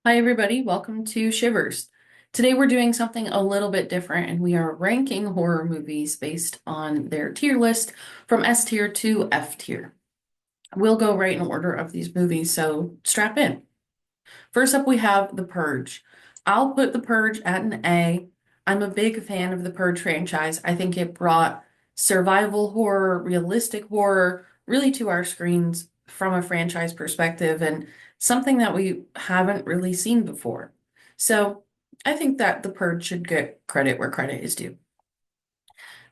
Hi, everybody. Welcome to Shivers. Today we're doing something a little bit different and we are ranking horror movies based on their tier list from S tier to F tier. We'll go right in order of these movies, so strap in. First up, we have The Purge. I'll put The Purge at an A. I'm a big fan of the Purge franchise. I think it brought survival horror, realistic horror, really to our screens from a franchise perspective and something that we haven't really seen before. So I think that The Purge should get credit where credit is due.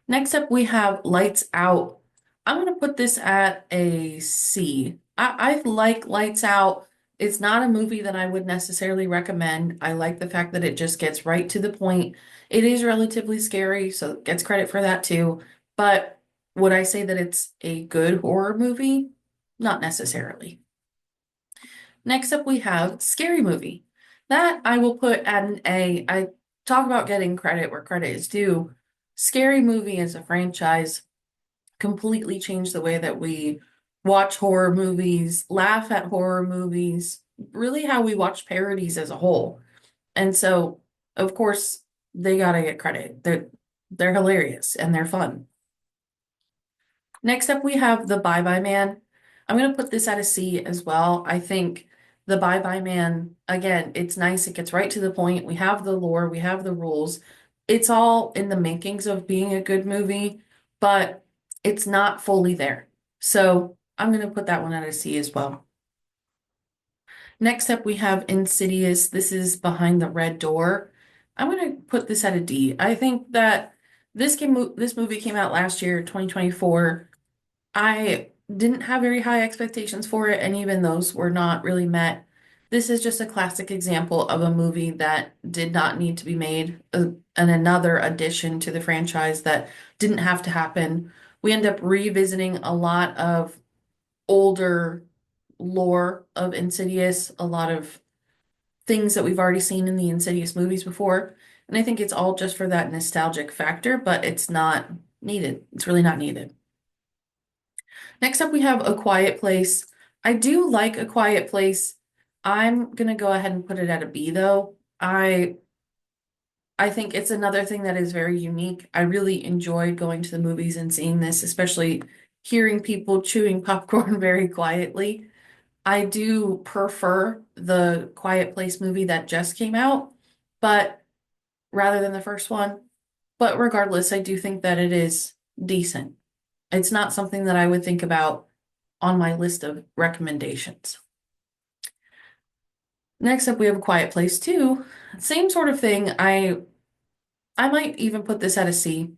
Next up, we have Lights Out. I'm going to put this at a C. I like Lights Out. It's not a movie that I would necessarily recommend. I like the fact that it just gets right to the point. It is relatively scary, so it gets credit for that too. But would I say that it's a good horror movie? Not necessarily. Next up, we have Scary Movie. That I will put at an A. I talk about getting credit where credit is due. Scary Movie as a franchise completely changed the way that we watch horror movies, laugh at horror movies, really how we watch parodies as a whole. And so, of course, they gotta get credit. They're hilarious and they're fun. Next up, we have The Bye Bye Man. I'm going to put this at a C as well. I think The Bye Bye Man, again, it's nice. It gets right to the point. We have the lore, we have the rules. It's all in the makings of being a good movie, but it's not fully there. So I'm going to put that one at a C as well. Next up, we have Insidious. This is Behind the Red Door. I'm going to put this at a D. I think that this movie came out last year, 2024. I didn't have very high expectations for it, and even those were not really met. This is just a classic example of a movie that did not need to be made, and another addition to the franchise that didn't have to happen. We end up revisiting a lot of older lore of Insidious, a lot of things that we've already seen in the Insidious movies before. And I think it's all just for that nostalgic factor, but it's not needed. It's really not needed. Next up, we have A Quiet Place. I do like A Quiet Place. I'm gonna go ahead and put it at a B though. I think it's another thing that is very unique. I really enjoyed going to the movies and seeing this, especially hearing people chewing popcorn very quietly. I do prefer the Quiet Place movie that just came out, but rather than the first one. But regardless, I do think that it is decent. It's not something that I would think about on my list of recommendations. Next up, we have A Quiet Place 2. Same sort of thing. I might even put this at a C.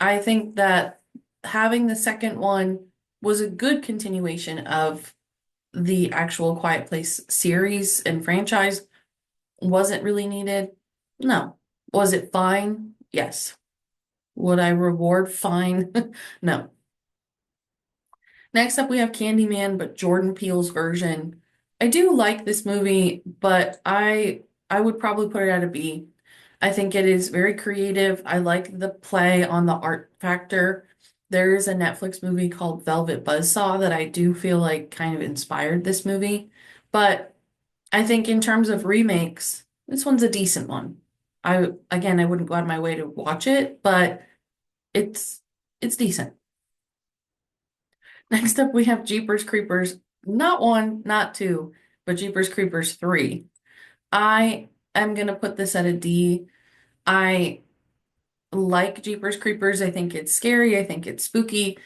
I think that having the second one was a good continuation of the actual Quiet Place series and franchise. Wasn't really needed? No. Was it fine? Yes. Would I reward fine? No. Next up, we have Candyman, but Jordan Peele's version. I do like this movie, but I would probably put it at a B. I think it is very creative. I like the play on the art factor. There is a Netflix movie called Velvet Buzzsaw that I do feel like kind of inspired this movie. But I think in terms of remakes, this one's a decent one. I wouldn't go out of my way to watch it, but it's it's decent. Next up, we have Jeepers Creepers, not one, not two, but Jeepers Creepers 3. I am going to put this at a D. I like Jeepers Creepers. I think it's scary. I think it's spooky.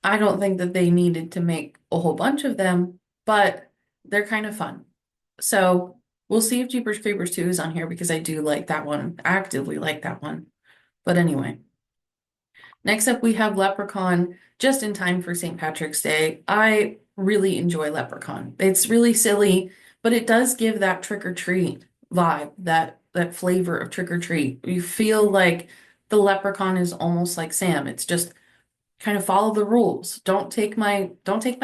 I don't think that they needed to make a whole bunch of them, but they're kind of fun. So we'll see if Jeepers Creepers 2 is on here because I do like that one, actively like that one. But anyway. Next up, we have Leprechaun, just in time for St. Patrick's Day. I really enjoy Leprechaun. It's really silly, but it does give that trick or treat vibe, that flavor of trick or treat. You feel like the leprechaun is almost like Sam. It's just kind of follow the rules. Don't take my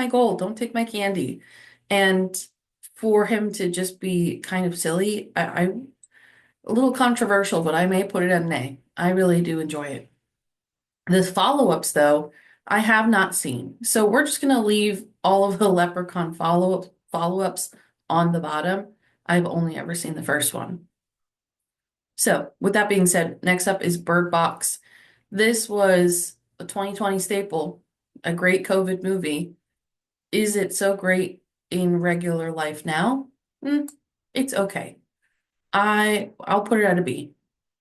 gold, don't take my candy. And for him to just be kind of silly, a little controversial, but I may put it at an A. I really do enjoy it. The follow-ups, though, I have not seen. So we're just gonna leave all of the Leprechaun follow-ups on the bottom. I've only ever seen the first one. So, with that being said, next up is Bird Box. This was a 2020 staple, a great COVID movie. Is it so great in regular life now? Mm, it's okay. I'll put it at a B.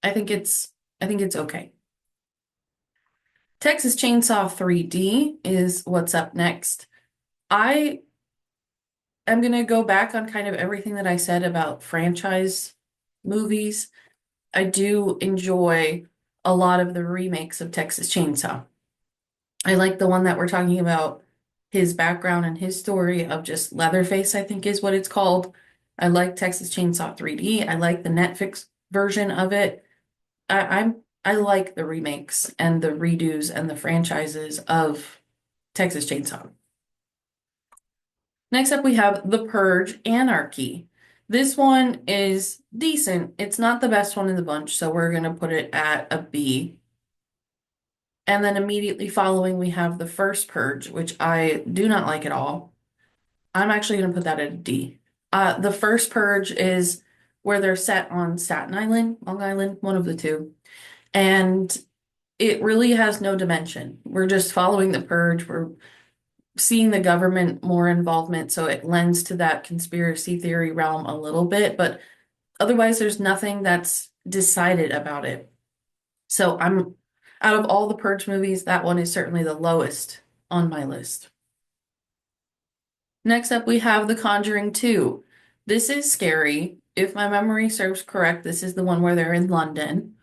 I think it's I think it's okay. Texas Chainsaw 3D is what's up next. I am gonna go back on kind of everything that I said about franchise movies. I do enjoy a lot of the remakes of Texas Chainsaw. I like the one that we're talking about, his background and his story of just Leatherface, I think is what it's called. I like Texas Chainsaw 3D. I like the Netflix version of it. I like the remakes and the redos and the franchises of Texas Chainsaw. Next up, we have The Purge Anarchy. This one is decent. It's not the best one in the bunch, so we're gonna put it at a B. And then immediately following, we have The First Purge, which I do not like at all. I'm actually gonna put that at a D. The First Purge is where they're set on Staten Island, Long Island, one of the two. And it really has no dimension. We're just following the purge. We're seeing the government more involvement, so it lends to that conspiracy theory realm a little bit, but otherwise there's nothing that's decided about it. So I'm out of all the Purge movies, that one is certainly the lowest on my list. Next up, we have The Conjuring 2. This is scary. If my memory serves correct, this is the one where they're in London.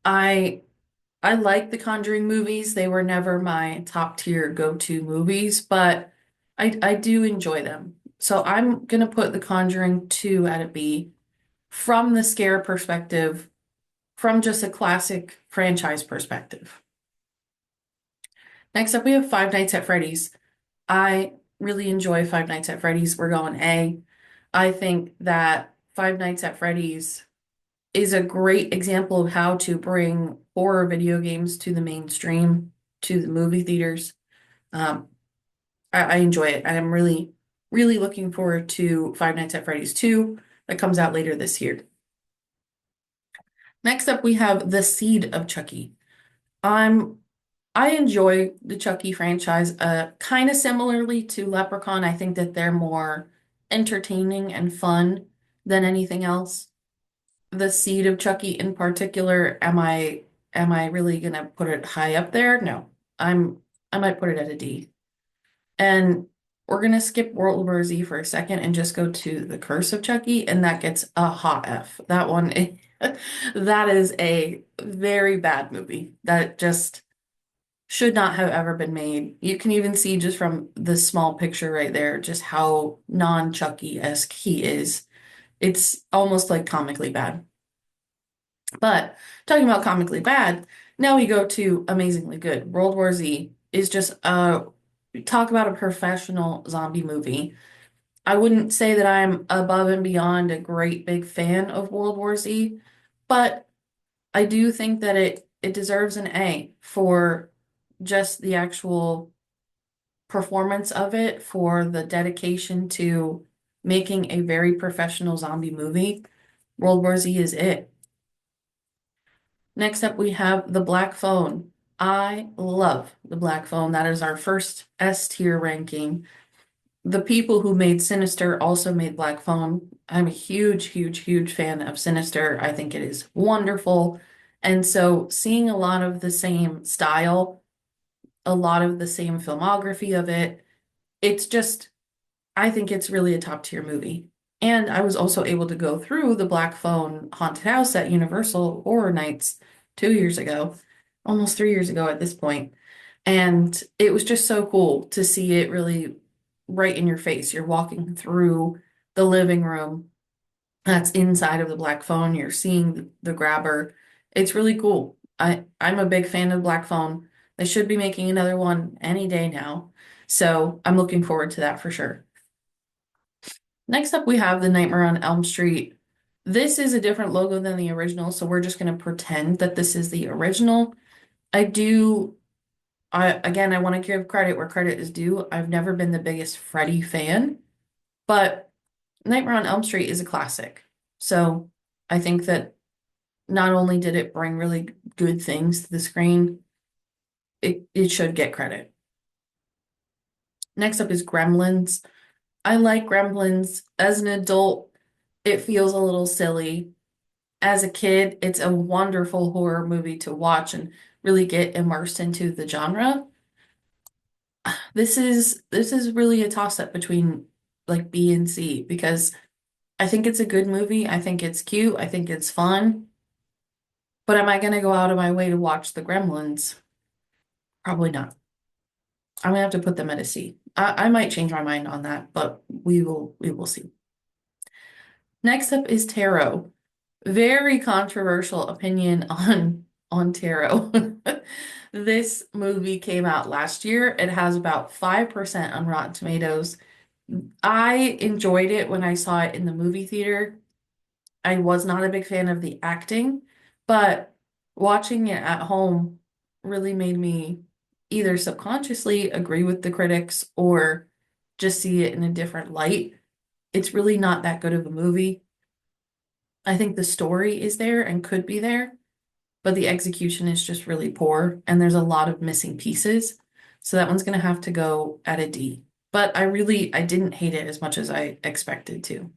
I I like the Conjuring movies. They were never my top tier go-to movies, but I do enjoy them. So I'm gonna put The Conjuring 2 at a B from the scare perspective, from just a classic franchise perspective. Next up, we have Five Nights at Freddy's. I really enjoy Five Nights at Freddy's. We're going A. I think that Five Nights at Freddy's is a great example of how to bring horror video games to the mainstream, to the movie theaters. Um, I enjoy it. I'm really, really looking forward to Five Nights at Freddy's 2 that comes out later this year. Next up, we have The Seed of Chucky. I'm I enjoy the Chucky franchise, kind of similarly to Leprechaun. I think that they're more entertaining and fun than anything else. The Seed of Chucky in particular, am I really gonna put it high up there? No. I might put it at a D. And we're gonna skip World War Z for a second and just go to The Curse of Chucky, and that gets a hot F. That one, that is a very bad movie. That just should not have ever been made. You can even see just from the small picture right there just how non-Chucky-esque he is. It's almost like comically bad. But talking about comically bad, now we go to amazingly good. World War Z is just talk about a professional zombie movie. I wouldn't say that I'm above and beyond a great big fan of World War Z, but I do think that it deserves an A for just the actual performance of it, for the dedication to making a very professional zombie movie. World War Z is it. Next up, we have The Black Phone. I love The Black Phone. That is our first S tier ranking. The people who made Sinister also made Black Phone. I'm a huge, huge, huge fan of Sinister. I think it is wonderful. And so seeing a lot of the same style, a lot of the same filmography of it, it's just I think it's really a top tier movie. And I was also able to go through the Black Phone Haunted House at Universal Horror Nights 2 years ago, almost 3 years ago at this point. And it was just so cool to see it really right in your face. You're walking through the living room that's inside of the Black Phone. You're seeing the grabber. It's really cool. I'm a big fan of Black Phone. They should be making another one any day now. So I'm looking forward to that for sure. Next up, we have the Nightmare on Elm Street. This is a different logo than the original, so we're just going to pretend that this is the original. I do, I want to give credit where credit is due. I've never been the biggest Freddy fan, but Nightmare on Elm Street is a classic. So I think that not only did it bring really good things to the screen, it should get credit. Next up is Gremlins. I like Gremlins. As an adult, it feels a little silly. As a kid, it's a wonderful horror movie to watch and really get immersed into the genre. This is really a toss-up between like B and C because I think it's a good movie. I think it's cute. I think it's fun. But am I gonna go out of my way to watch the Gremlins? Probably not. I'm gonna have to put them at a C. I might change my mind on that, but we will see. Next up is Tarot. Very controversial opinion on Tarot. This movie came out last year. It has about 5% on Rotten Tomatoes. I enjoyed it when I saw it in the movie theater. I was not a big fan of the acting, but watching it at home really made me either subconsciously agree with the critics or just see it in a different light. It's really not that good of a movie. I think the story is there and could be there, but the execution is just really poor and there's a lot of missing pieces. So that one's gonna have to go at a D. But I didn't hate it as much as I expected to.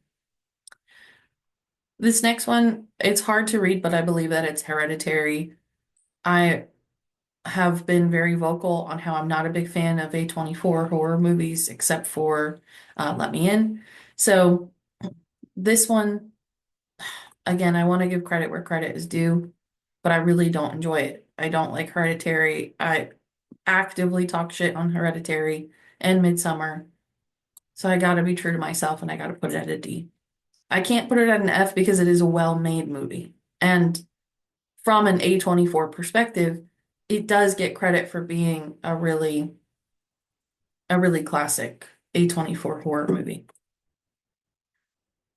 This next one, it's hard to read, but I believe that it's Hereditary. I have been very vocal on how I'm not a big fan of A24 horror movies, except for Let Me In. So this one, again, I want to give credit where credit is due, but I really don't enjoy it. I don't like Hereditary. I actively talk shit on Hereditary and Midsummer. So I gotta be true to myself and I gotta put it at a D. I can't put it at an F because it is a well-made movie. And from an A24 perspective, it does get credit for being a really classic A24 horror movie.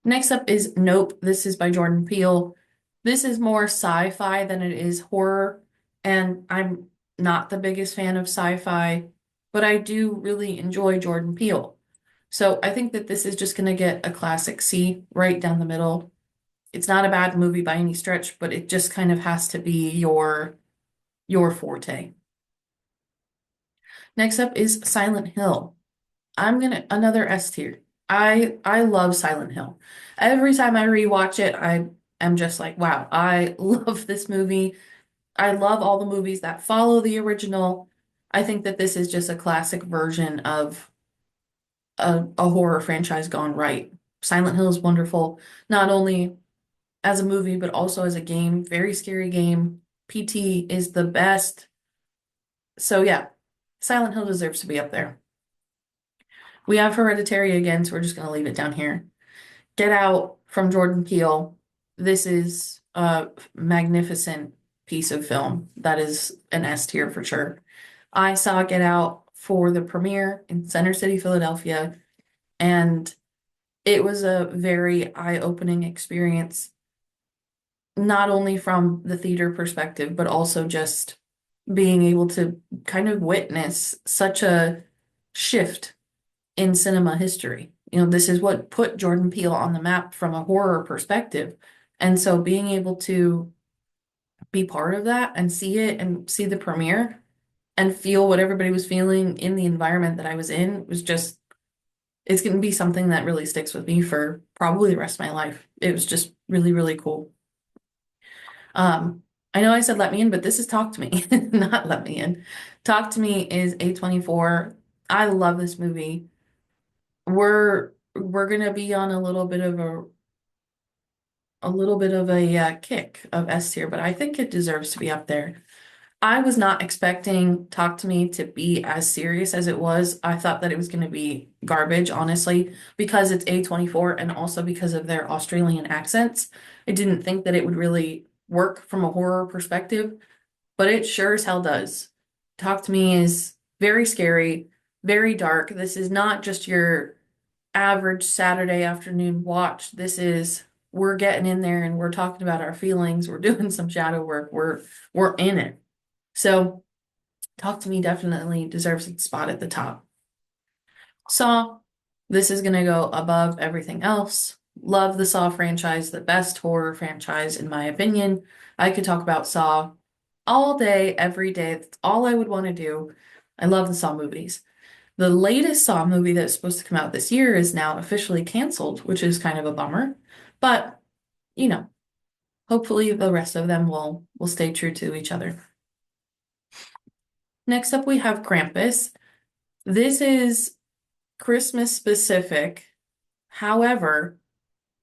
Next up is Nope. This is by Jordan Peele. This is more sci-fi than it is horror, and I'm not the biggest fan of sci-fi, but I do really enjoy Jordan Peele. So I think that this is just going to get a classic C right down the middle. It's not a bad movie by any stretch, but it just kind of has to be your forte. Next up is Silent Hill. I'm gonna another S tier. I love Silent Hill. Every time I rewatch it, I am just like, wow, I love this movie. I love all the movies that follow the original. I think that this is just a classic version of a horror franchise gone right. Silent Hill is wonderful, not only as a movie, but also as a game. Very scary game. PT is the best. So yeah, Silent Hill deserves to be up there. We have Hereditary again, so we're just gonna leave it down here. Get Out from Jordan Peele. This is a magnificent piece of film. That is an S tier for sure. I saw Get Out for the premiere in Center City, Philadelphia, and it was a very eye-opening experience, not only from the theater perspective, but also just being able to kind of witness such a shift in cinema history. This is what put Jordan Peele on the map from a horror perspective. And so being able to be part of that and see it and see the premiere and feel what everybody was feeling in the environment that I was in was just, it's going to be something that really sticks with me for probably the rest of my life. It was just really, really cool. I know I said Let Me In, but this is Talk to Me, not Let Me In. Talk to Me is A24. I love this movie. We're gonna be on a little bit of a kick of S tier, but I think it deserves to be up there. I was not expecting Talk to Me to be as serious as it was. I thought that it was going to be garbage, honestly, because it's A24 and also because of their Australian accents. I didn't think that it would really work from a horror perspective, but it sure as hell does. Talk to Me is very scary, very dark. This is not just your average Saturday afternoon watch. We're getting in there and we're talking about our feelings. We're doing some shadow work. We're in it. So Talk to Me definitely deserves its spot at the top. Saw, This is gonna go above everything else. Love the Saw franchise, the best horror franchise in my opinion. I could talk about Saw all day, every day. That's all I would want to do. I love the Saw movies. The latest Saw movie that's supposed to come out this year is now officially canceled, which is kind of a bummer. But, you know, hopefully the rest of them will stay true to each other. Next up we have Krampus. This is Christmas specific. However,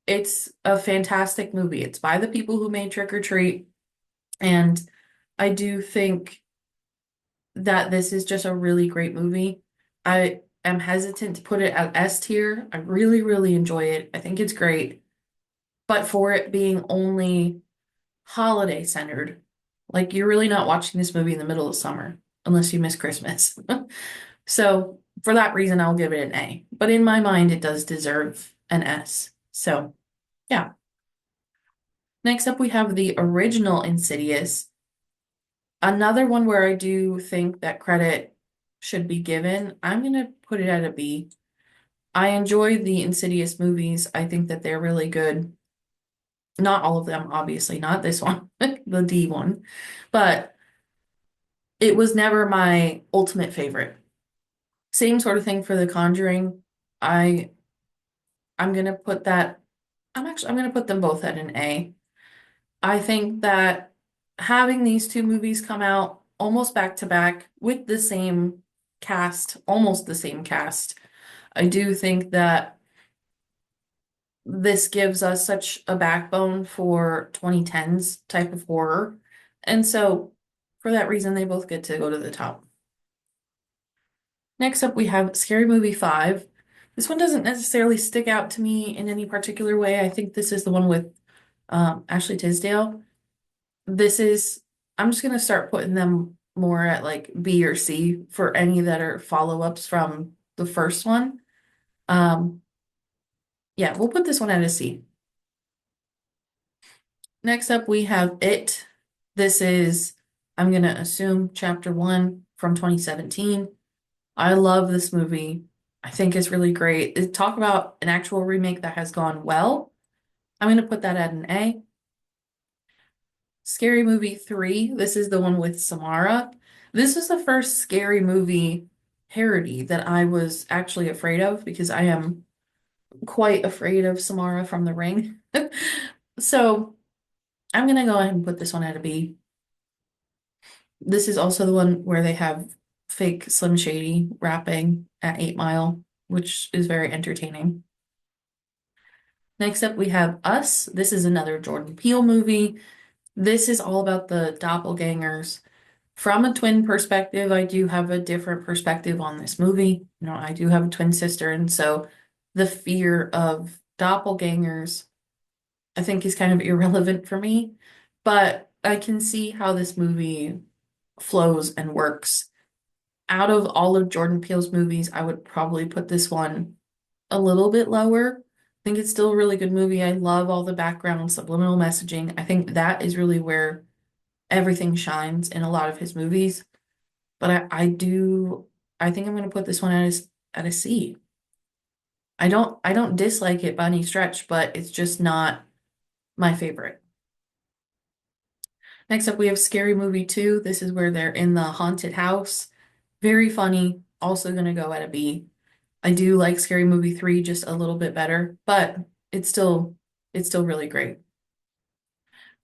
it's a fantastic movie. It's by the people who made Trick or Treat, and I do think that this is just a really great movie. I am hesitant to put it at S tier. I really, really enjoy it. I think it's great. But for it being only holiday centered, like you're really not watching this movie in the middle of summer unless you miss Christmas. So for that reason, I'll give it an A. But in my mind, it does deserve an S. So yeah. Next up, we have the original Insidious. Another one where I do think that credit should be given. I'm gonna put it at a B. I enjoy the Insidious movies. I think that they're really good. Not all of them, obviously, not this one, the D one, but it was never my ultimate favorite. Same sort of thing for The Conjuring. I I'm gonna put that. I'm gonna put them both at an A. I think that having these two movies come out almost back to back with the same cast, almost the same cast, I do think that this gives us such a backbone for 2010s type of horror. And so for that reason, they both get to go to the top. Next up, we have Scary Movie 5. This one doesn't necessarily stick out to me in any particular way. I think this is the one with Ashley Tisdale. This is, I'm just gonna start putting them more at like B or C for any that are follow-ups from the first one. Um, yeah, we'll put this one at a C. Next up, we have It. This is, I'm gonna assume, chapter one from 2017. I love this movie. I think it's really great. Talk about an actual remake that has gone well. I'm gonna put that at an A. Scary Movie 3. This is the one with Samara. This is the first scary movie parody that I was actually afraid of because I am quite afraid of Samara from The Ring. So I'm gonna go ahead and put this one at a B. This is also the one where they have fake Slim Shady rapping at 8 Mile, which is very entertaining. Next up, we have Us. This is another Jordan Peele movie. This is all about the doppelgangers. From a twin perspective, I do have a different perspective on this movie. I do have a twin sister, and so the fear of doppelgangers, I think, is kind of irrelevant for me. But I can see how this movie flows and works. Out of all of Jordan Peele's movies, I would probably put this one a little bit lower. I think it's still a really good movie. I love all the background subliminal messaging. I think that is really where everything shines in a lot of his movies. But I think I'm gonna put this one at a C. I don't dislike it by any stretch, but it's just not my favorite. Next up, we have Scary Movie 2. This is where they're in the haunted house. Very funny. Also gonna go at a B. I do like Scary Movie 3 just a little bit better, but it's still really great.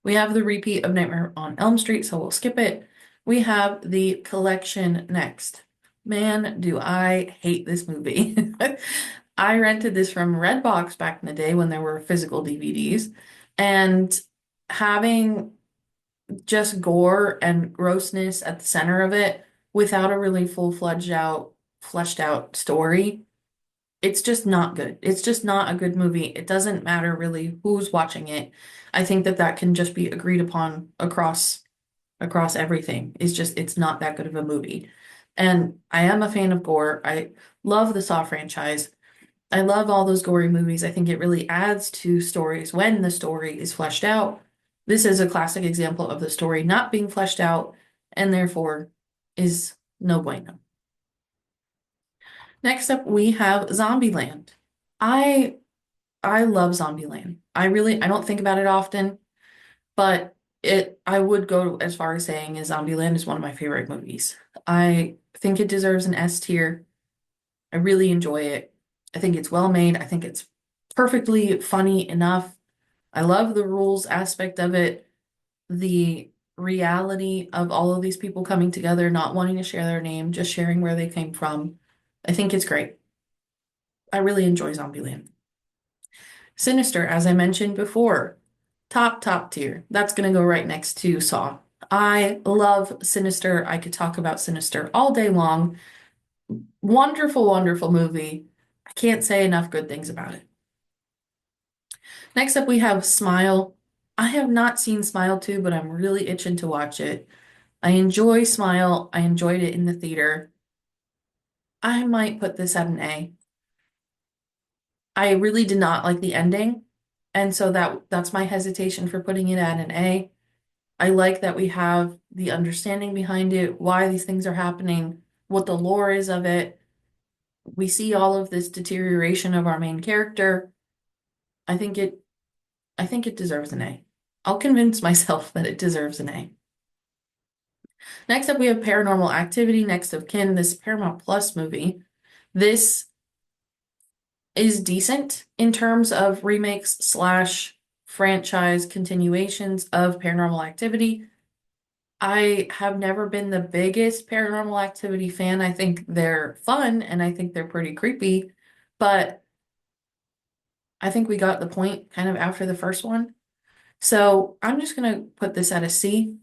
We have the repeat of Nightmare on Elm Street, so we'll skip it. We have the collection next. Man, do I hate this movie. I rented this from Redbox back in the day when there were physical DVDs, and having just gore and grossness at the center of it without a really fleshed out story, it's just not good. It's just not a good movie. It doesn't matter really who's watching it. I think that that can just be agreed upon across everything. It's not that good of a movie. And I am a fan of gore. I love the Saw franchise. I love all those gory movies. I think it really adds to stories when the story is fleshed out. This is a classic example of the story not being fleshed out and therefore is no bueno. Next up, we have Zombieland. I I love Zombieland. I don't think about it often, but I would go as far as saying is Zombieland is one of my favorite movies. I think it deserves an S tier. I really enjoy it. I think it's well made. I think it's perfectly funny enough. I love the rules aspect of it, the reality of all of these people coming together, not wanting to share their name, just sharing where they came from. I think it's great. I really enjoy Zombieland. Sinister, as I mentioned before, top tier. That's going to go right next to Saw. I love Sinister. I could talk about Sinister all day long. Wonderful movie. I can't say enough good things about it. Next up, we have Smile. I have not seen Smile 2, but I'm really itching to watch it. I enjoy Smile. I enjoyed it in the theater. I might put this at an A. I really did not like the ending, and so that's my hesitation for putting it at an A. I like that we have the understanding behind it, why these things are happening, what the lore is of it. We see all of this deterioration of our main character. I think it I think it deserves an A. I'll convince myself that it deserves an A. Next up, we have Paranormal Activity, Next of Kin, this Paramount Plus movie. This is decent in terms of remakes slash franchise continuations of Paranormal Activity. I have never been the biggest Paranormal Activity fan. I think they're fun and I think they're pretty creepy, but I think we got the point kind of after the first one. So I'm just gonna put this at a C.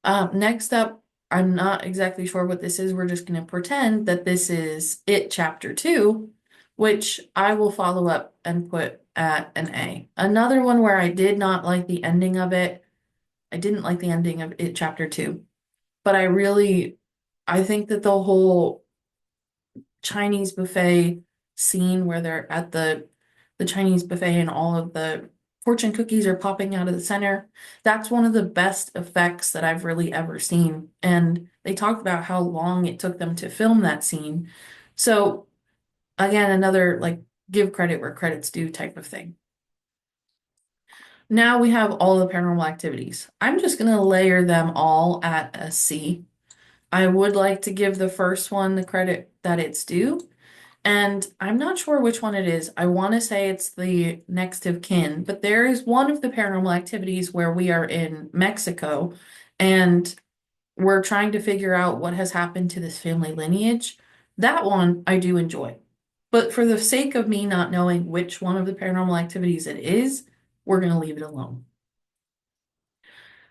Next up, I'm not exactly sure what this is. We're just gonna pretend that this is It Chapter 2, which I will follow up and put at an A. Another one where I did not like the ending of it. I didn't like the ending of It Chapter 2, but I think that the whole Chinese buffet scene where they're at the Chinese buffet and all of the fortune cookies are popping out of the center. That's one of the best effects that I've really ever seen. And they talked about how long it took them to film that scene. So again, another like give credit where credit's due type of thing. Now we have all the paranormal activities. I'm just gonna layer them all at a C. I would like to give the first one the credit that it's due. And I'm not sure which one it is. I want to say it's the next of kin, but there is one of the paranormal activities where we are in Mexico and we're trying to figure out what has happened to this family lineage. That one I do enjoy. But for the sake of me not knowing which one of the paranormal activities it is, we're going to leave it alone.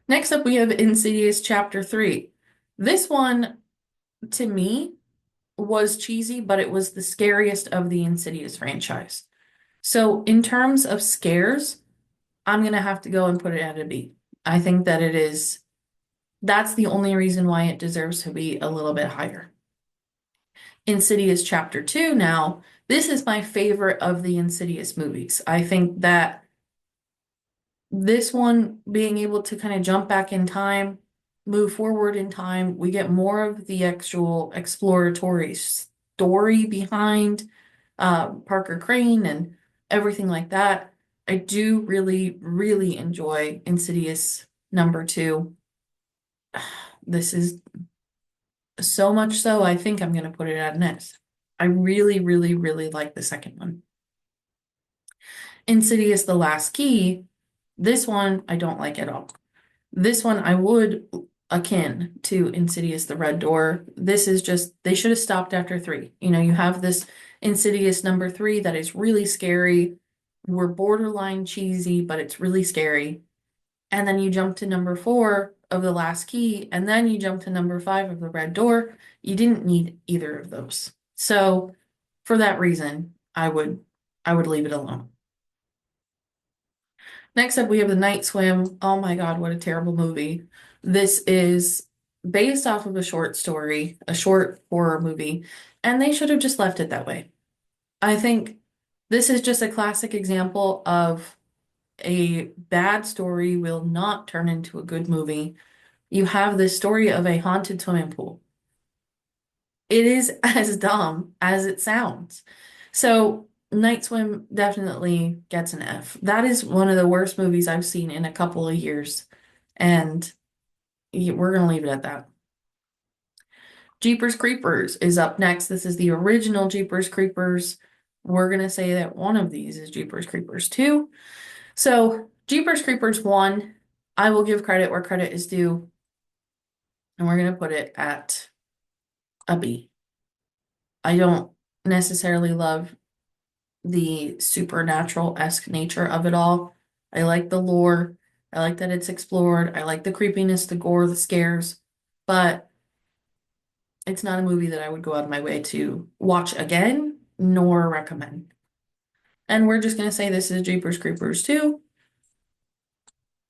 Next up, we have Insidious Chapter 3. This one, to me, was cheesy, but it was the scariest of the Insidious franchise. So, in terms of scares, I'm gonna have to go and put it at a B. I think that that's the only reason why it deserves to be a little bit higher. Insidious Chapter 2 now, this is my favorite of the Insidious movies. I think that this one being able to kind of jump back in time, move forward in time, we get more of the actual exploratory story behind Parker Crane and everything like that. I do really enjoy Insidious number 2. This is so much so, I think I'm going to put it at an S. I really like the second one. Insidious The Last Key. This one I don't like at all. This one I would akin to Insidious The Red Door. This is just, they should have stopped after 3. You know, you have this Insidious number 3 that is really scary. We're borderline cheesy, but it's really scary. And then you jump to number 4 of The Last Key, and then you jump to number 5 of The Red Door. You didn't need either of those. So for that reason, I would leave it alone. Next up, we have The Night Swim. Oh my God, what a terrible movie. This is based off of a short story, a short horror movie, and they should have just left it that way. I think this is just a classic example of a bad story will not turn into a good movie. You have this story of a haunted swimming pool. it is as dumb as it sounds. So, Night Swim definitely gets an F. That is one of the worst movies I've seen in a couple of years, and we're gonna leave it at that. Jeepers Creepers is up next. This is the original Jeepers Creepers. We're gonna say that one of these is Jeepers Creepers 2. So, Jeepers Creepers 1, I will give credit where credit is due, and we're gonna put it at a B. I don't necessarily love the supernatural-esque nature of it all. I like the lore. I like that it's explored. I like the creepiness, the gore, the scares, but it's not a movie that I would go out of my way to watch again, nor recommend. And we're just gonna say this is Jeepers Creepers 2,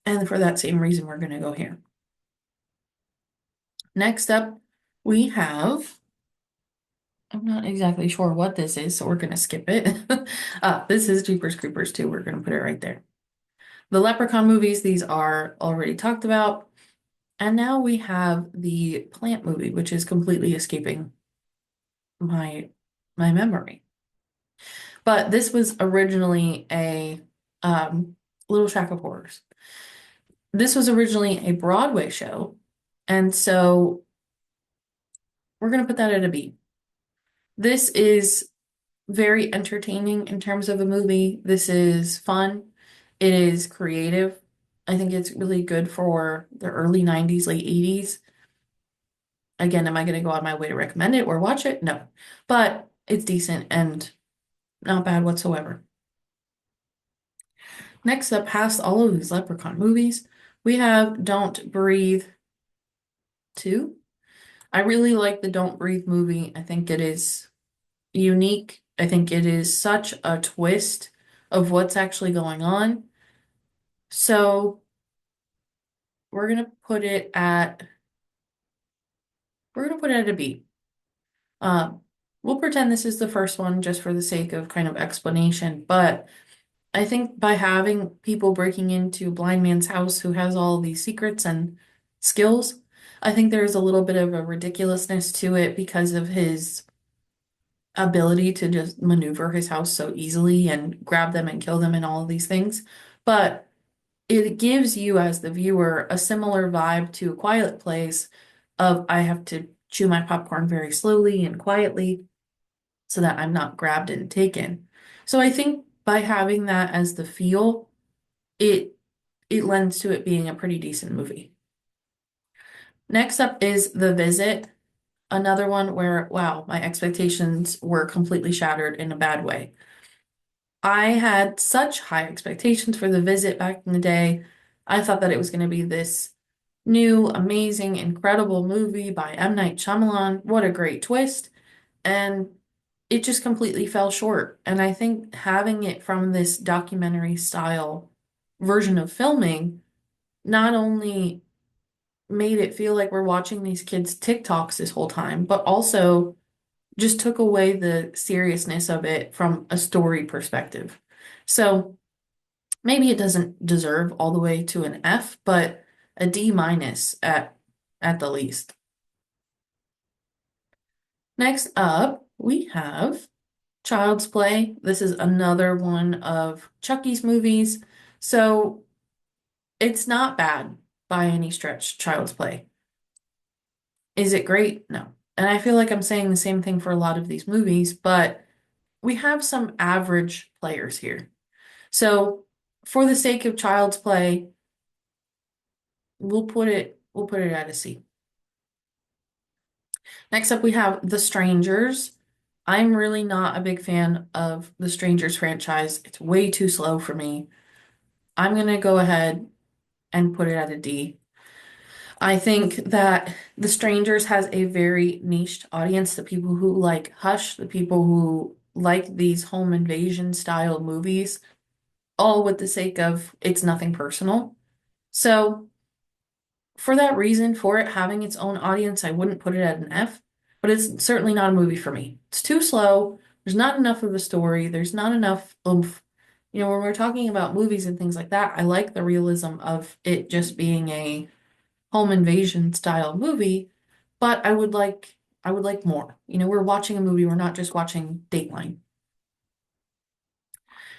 and for that same reason, we're gonna go here. Next up, we have, I'm not exactly sure what this is, so we're gonna skip it. This is Jeepers Creepers 2. We're gonna put it right there. The Leprechaun movies, these are already talked about. And now we have the plant movie, which is completely escaping my my memory. But this was originally a Little Shack of Horrors. This was originally a Broadway show, and so we're gonna put that at a B. This is very entertaining in terms of a movie. This is fun. It is creative. I think it's really good for the early 90s, late 80s. Again, am I going to go out of my way to recommend it or watch it? No. But it's decent and not bad whatsoever. Next up, past all of these Leprechaun movies, we have Don't Breathe 2. I really like the Don't Breathe movie. I think it is unique. I think it is such a twist of what's actually going on. So we're gonna put it at a B. Um, we'll pretend this is the first one just for the sake of kind of explanation, but I think by having people breaking into a blind man's house who has all these secrets and skills, I think there's a little bit of a ridiculousness to it because of his ability to just maneuver his house so easily and grab them and kill them and all of these things. But it gives you, as the viewer, a similar vibe to A Quiet Place of I have to chew my popcorn very slowly and quietly so that I'm not grabbed and taken. So I think by having that as the feel, it it lends to it being a pretty decent movie. Next up is The Visit, another one where, wow, my expectations were completely shattered in a bad way. I had such high expectations for The Visit back in the day. I thought that it was going to be this new, amazing, incredible movie by M. Night Shyamalan. What a great twist. And it just completely fell short. And I think having it from this documentary style version of filming not only made it feel like we're watching these kids' TikToks this whole time, but also just took away the seriousness of it from a story perspective. So maybe it doesn't deserve all the way to an F, but a D minus at the least. Next up, we have Child's Play. This is another one of Chucky's movies. So it's not bad by any stretch, Child's Play. Is it great? No. And I feel like I'm saying the same thing for a lot of these movies, but we have some average players here. So for the sake of Child's Play, we'll put it at a C. Next up we have The Strangers. I'm really not a big fan of the Strangers franchise. It's way too slow for me. I'm gonna go ahead and put it at a D. I think that The Strangers has a very niched audience, the people who like Hush, the people who like these home invasion style movies, all with the sake of it's nothing personal. So, for that reason, for it having its own audience, I wouldn't put it at an F, but it's certainly not a movie for me. It's too slow. There's not enough of a story. There's not enough oomph. When we're talking about movies and things like that, I like the realism of it just being a home invasion style movie, but I would like I would like more. We're watching a movie, we're not just watching Dateline.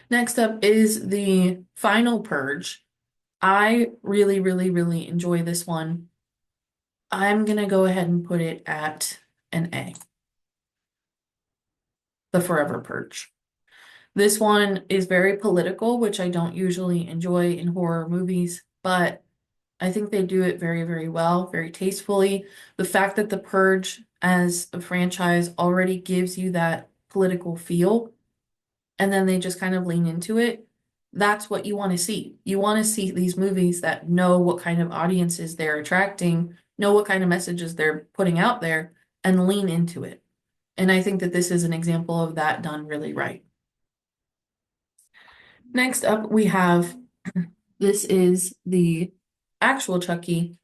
Next up is the final purge. I really, really, really enjoy this one. I'm gonna go ahead and put it at an A, the Forever Purge. This one is very political, which I don't usually enjoy in horror movies, but I think they do it very, very well, very tastefully. The fact that The Purge as a franchise already gives you that political feel, and then they just kind of lean into it, that's what you want to see. You want to see these movies that know what kind of audiences they're attracting, know what kind of messages they're putting out there, and lean into it. And I think that this is an example of that done really right. Next up, we have this is the actual Chucky.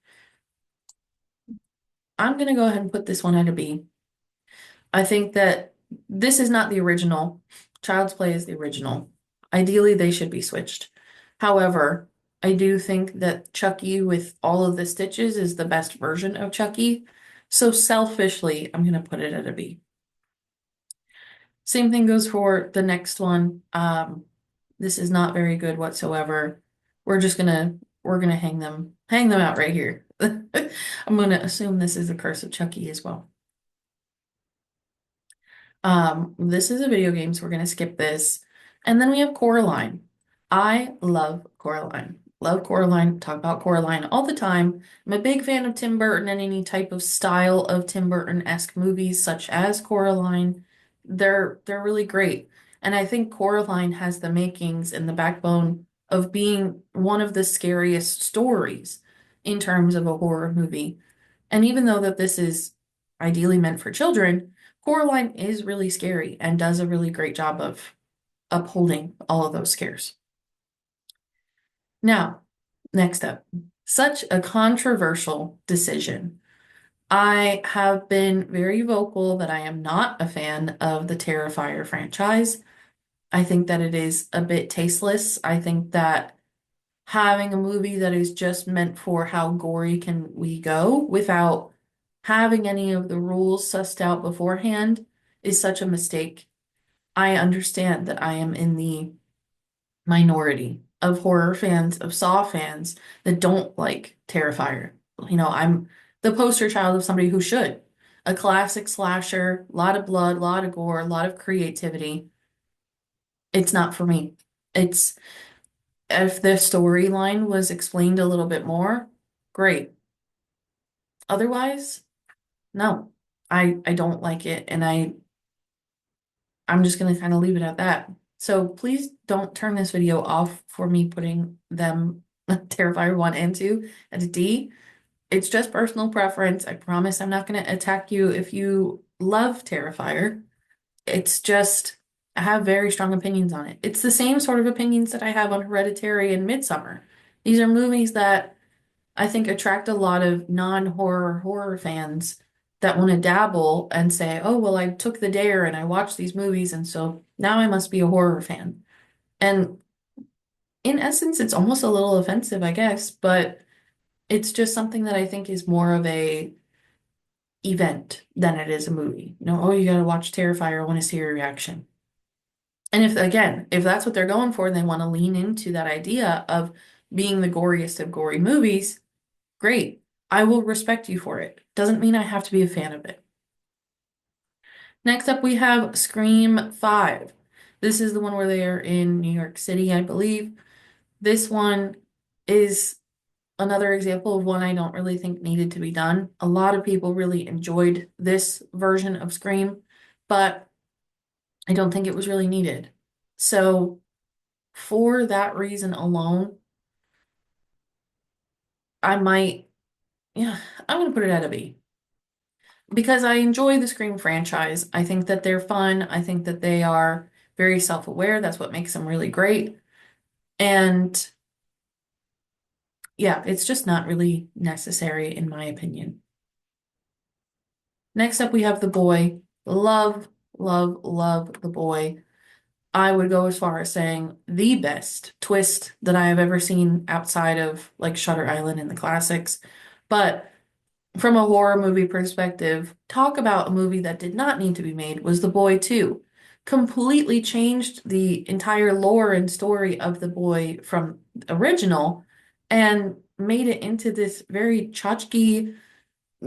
I'm going to go ahead and put this one at a B. I think that this is not the original. Child's Play is the original. Ideally, they should be switched. However, I do think that Chucky with all of the stitches is the best version of Chucky. So selfishly, I'm going to put it at a B. Same thing goes for the next one. This is not very good whatsoever. We're gonna hang them out right here. I'm gonna assume this is the Curse of Chucky as well. This is a video game, so we're gonna skip this. And then we have Coraline. I love Coraline. Love Coraline, talk about Coraline all the time. I'm a big fan of Tim Burton and any type of style of Tim Burton-esque movies, such as Coraline. They're really great. And I think Coraline has the makings and the backbone of being one of the scariest stories in terms of a horror movie. And even though that this is ideally meant for children, Coraline is really scary and does a really great job of upholding all of those scares. Now, next up, such a controversial decision. I have been very vocal that I am not a fan of the Terrifier franchise. I think that it is a bit tasteless. I think that having a movie that is just meant for how gory can we go without having any of the rules sussed out beforehand is such a mistake. I understand that I am in the minority of horror fans, of Saw fans that don't like Terrifier. I'm the poster child of somebody who should. A classic slasher, a lot of blood, a lot of gore, a lot of creativity. It's not for me. It's if the storyline was explained a little bit more, great. Otherwise, no. I don't like it and I'm just gonna kind of leave it at that. So please don't turn this video off for me putting them Terrifier 1 and 2 at a D. It's just personal preference. I promise I'm not gonna attack you if you love Terrifier. It's just I have very strong opinions on it. It's the same sort of opinions that I have on Hereditary and Midsummer. These are movies that I think attract a lot of non-horror horror fans that want to dabble and say, oh, well, I took the dare and I watched these movies, and so now I must be a horror fan. And in essence, it's almost a little offensive, I guess, but it's just something that I think is more of a event than it is a movie. Oh, you gotta watch Terrifier, I want to see your reaction. And if that's what they're going for, and they want to lean into that idea of being the goriest of gory movies, great. I will respect you for it. Doesn't mean I have to be a fan of it. Next up, we have Scream 5. This is the one where they are in New York City, I believe. This one is another example of one I don't really think needed to be done. A lot of people really enjoyed this version of Scream, but I don't think it was really needed. So, for that reason alone, I might, yeah, I'm going to put it at a B. Because I enjoy the Scream franchise. I think that they're fun. I think that they are very self-aware. That's what makes them really great. And yeah, it's just not really necessary in my opinion. Next up, we have The Boy. Love, love, love The Boy. I would go as far as saying the best twist that I have ever seen outside of like Shutter Island and the classics. But from a horror movie perspective, talk about a movie that did not need to be made was The Boy 2. Completely changed the entire lore and story of The Boy from original and made it into this very tchotchke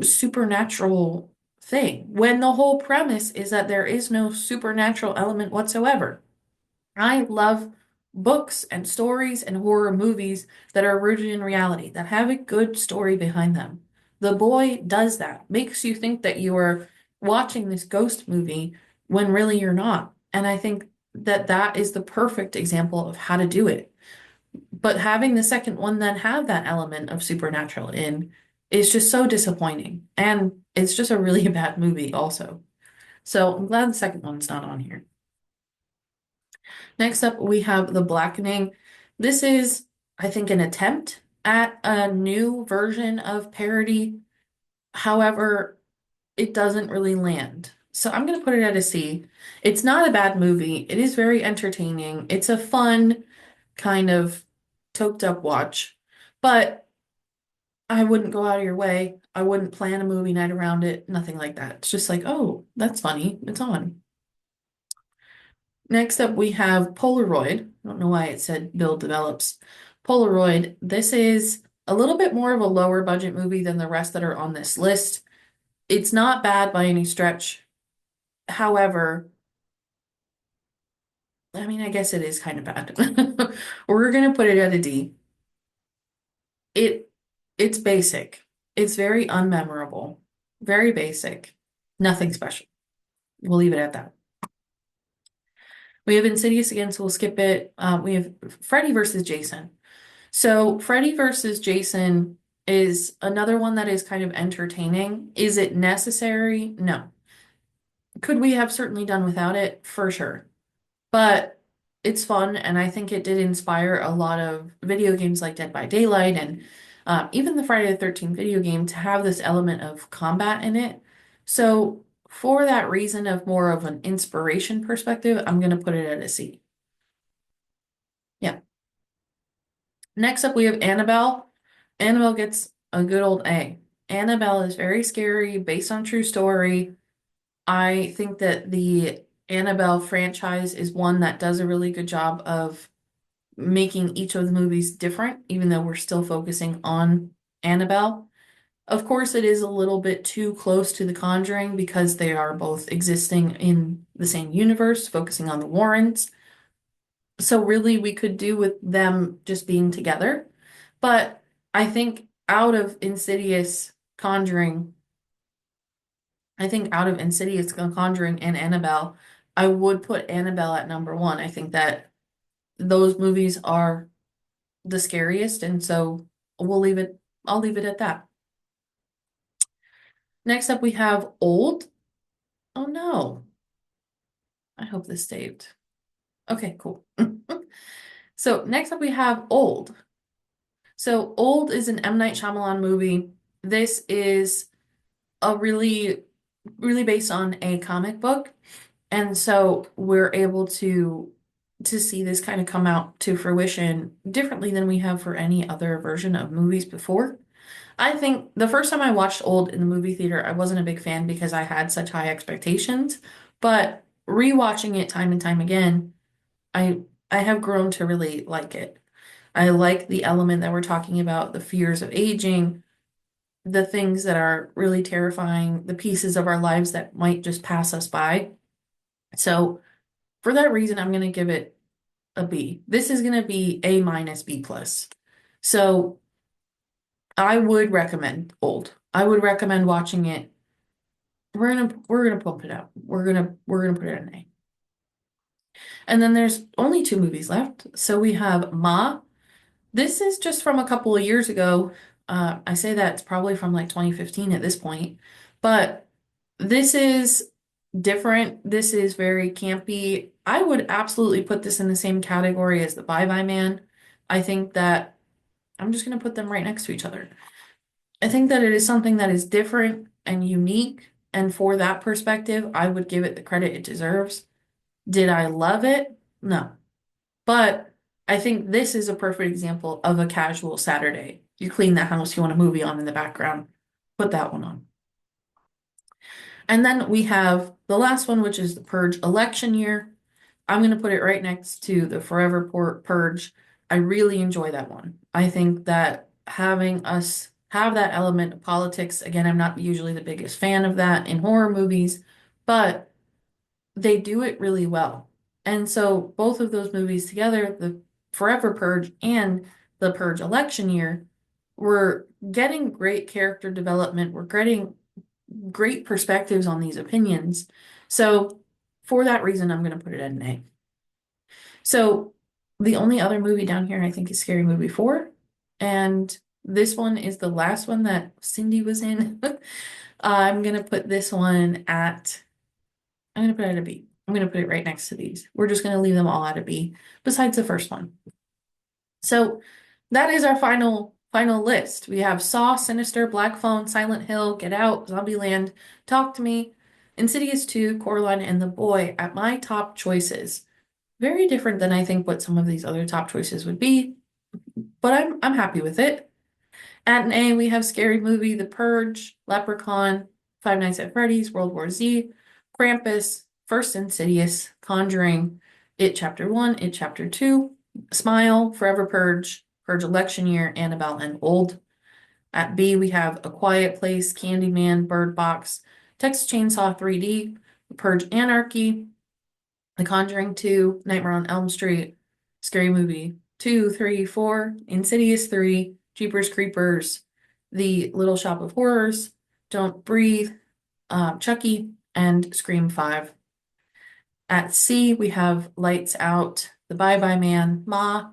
supernatural thing when the whole premise is that there is no supernatural element whatsoever. I love books and stories and horror movies that are rooted in reality, that have a good story behind them. The Boy does that, makes you think that you are watching this ghost movie when really you're not. And I think that that is the perfect example of how to do it. But having the second one then have that element of supernatural in is just so disappointing. And it's just a really bad movie also. So I'm glad the second one's not on here. Next up, we have The Blackening. This is, I think, an attempt at a new version of parody. However, it doesn't really land. So I'm going to put it at a C. It's not a bad movie. It is very entertaining. It's a fun kind of toked up watch, but I wouldn't go out of your way. I wouldn't plan a movie night around it, nothing like that. It's just like, oh, that's funny. It's on. Next up, we have Polaroid. I don't know why it said Bill develops. Polaroid. This is a little bit more of a lower budget movie than the rest that are on this list. It's not bad by any stretch. However, I mean, I guess it is kind of bad. We're gonna put it at a D. It it's basic. It's very unmemorable. Very basic. Nothing special. We'll leave it at that. We have Insidious again, so we'll skip it. We have Freddy versus Jason. So Freddy versus Jason is another one that is kind of entertaining. Is it necessary? No. Could we have certainly done without it? For sure. But it's fun, and I think it did inspire a lot of video games like Dead by Daylight and even the Friday the 13th video game to have this element of combat in it. So for that reason of more of an inspiration perspective, I'm going to put it at a C. Yeah. Next up, we have Annabelle. Annabelle gets a good old A. Annabelle is very scary, based on true story. I think that the Annabelle franchise is one that does a really good job of making each of the movies different, even though we're still focusing on Annabelle. Of course, it is a little bit too close to The Conjuring because they are both existing in the same universe, focusing on the Warrens. So really, we could do with them just being together. But I think out of Insidious, Conjuring, I think out of Insidious, Conjuring, and Annabelle, I would put Annabelle at number one. I think that those movies are the scariest, and so we'll leave it, I'll leave it at that. Next up, we have Old. Oh no. I hope this saved. Okay, cool. So next up, we have Old. So Old is an M. Night Shyamalan movie. This is a really based on a comic book. And so we're able to see this kind of come out to fruition differently than we have for any other version of movies before. I think the first time I watched Old in the movie theater, I wasn't a big fan because I had such high expectations, but rewatching it time and time again, I I have grown to really like it. I like the element that we're talking about, the fears of aging, the things that are really terrifying, the pieces of our lives that might just pass us by. So for that reason, I'm going to give it a B. This is going to be A minus B plus. So I would recommend Old. I would recommend watching it. We're gonna pump it up. We're gonna put it in A. And then there's only two movies left. So we have Ma. This is just from a couple of years ago. I say that it's probably from like 2015 at this point, but this is different. This is very campy. I would absolutely put this in the same category as the Bye Bye Man. I think that I'm just going to put them right next to each other. I think that it is something that is different and unique. And for that perspective, I would give it the credit it deserves. Did I love it? No. But I think this is a perfect example of a casual Saturday. You clean the house, you want a movie on in the background. Put that one on. And then we have the last one, which is the Purge election year. I'm going to put it right next to the Purge. I really enjoy that one. I think that having us have that element of politics, again, I'm not usually the biggest fan of that in horror movies, but they do it really well. And so both of those movies together, the Forever Purge and the Purge election year, we're getting great character development. We're getting great perspectives on these opinions. So for that reason, I'm going to put it at an A. So the only other movie down here I think is Scary Movie 4. And this one is the last one that Cindy was in. I'm going to put this one at, I'm going to put it at a B. I'm going to put it right next to these. We're just going to leave them all at a B, besides the first one. So that is our final list. We have Saw, Sinister, Black Phone, Silent Hill, Get Out, Zombieland, Talk to Me, Insidious 2, Coraline, and The Boy at my top choices. Very different than I think what some of these other top choices would be, but I'm happy with it. At an A, we have Scary Movie, The Purge, Leprechaun, Five Nights at Freddy's, World War Z, Krampus, First Insidious, Conjuring, It Chapter 1, It Chapter 2, Smile, Forever Purge, Purge Election Year, Annabelle, and Old. At B, we have A Quiet Place, Candyman, Bird Box, Texas Chainsaw 3D, Purge Anarchy, The Conjuring 2, Nightmare on Elm Street, Scary Movie 2, 3, 4, Insidious 3, Jeepers Creepers, The Little Shop of Horrors, Don't Breathe, Chucky, and Scream 5. At C, we have Lights Out, The Bye Bye Man, Ma.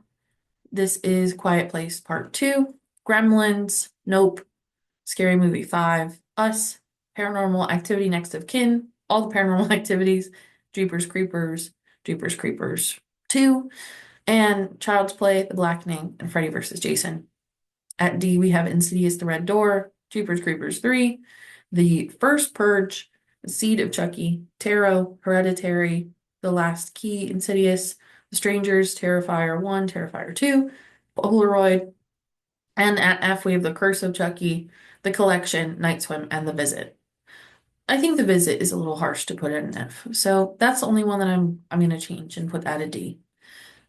This is Quiet Place Part 2, Gremlins, Nope, Scary Movie 5, Us, Paranormal Activity Next of Kin, All the Paranormal Activities, Jeepers Creepers, Jeepers Creepers 2, and Child's Play, The Blackening, and Freddy vs. Jason. At D, we have Insidious, The Red Door, Jeepers Creepers 3, The First Purge, The Seed of Chucky, Tarot, Hereditary, The Last Key, Insidious, The Strangers, Terrifier 1, Terrifier 2, Polaroid, and at F, we have The Curse of Chucky, The Collection, Night Swim, and The Visit. I think The Visit is a little harsh to put at an F, so that's the only one that I'm going to change and put at a D.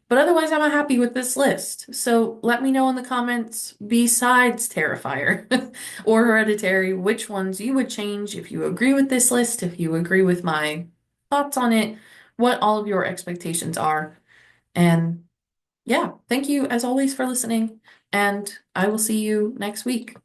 But otherwise, I'm happy with this list. So let me know in the comments, besides Terrifier or Hereditary, which ones you would change if you agree with this list, if you agree with my thoughts on it, what all of your expectations are. And yeah, thank you as always for listening, and I will see you next week.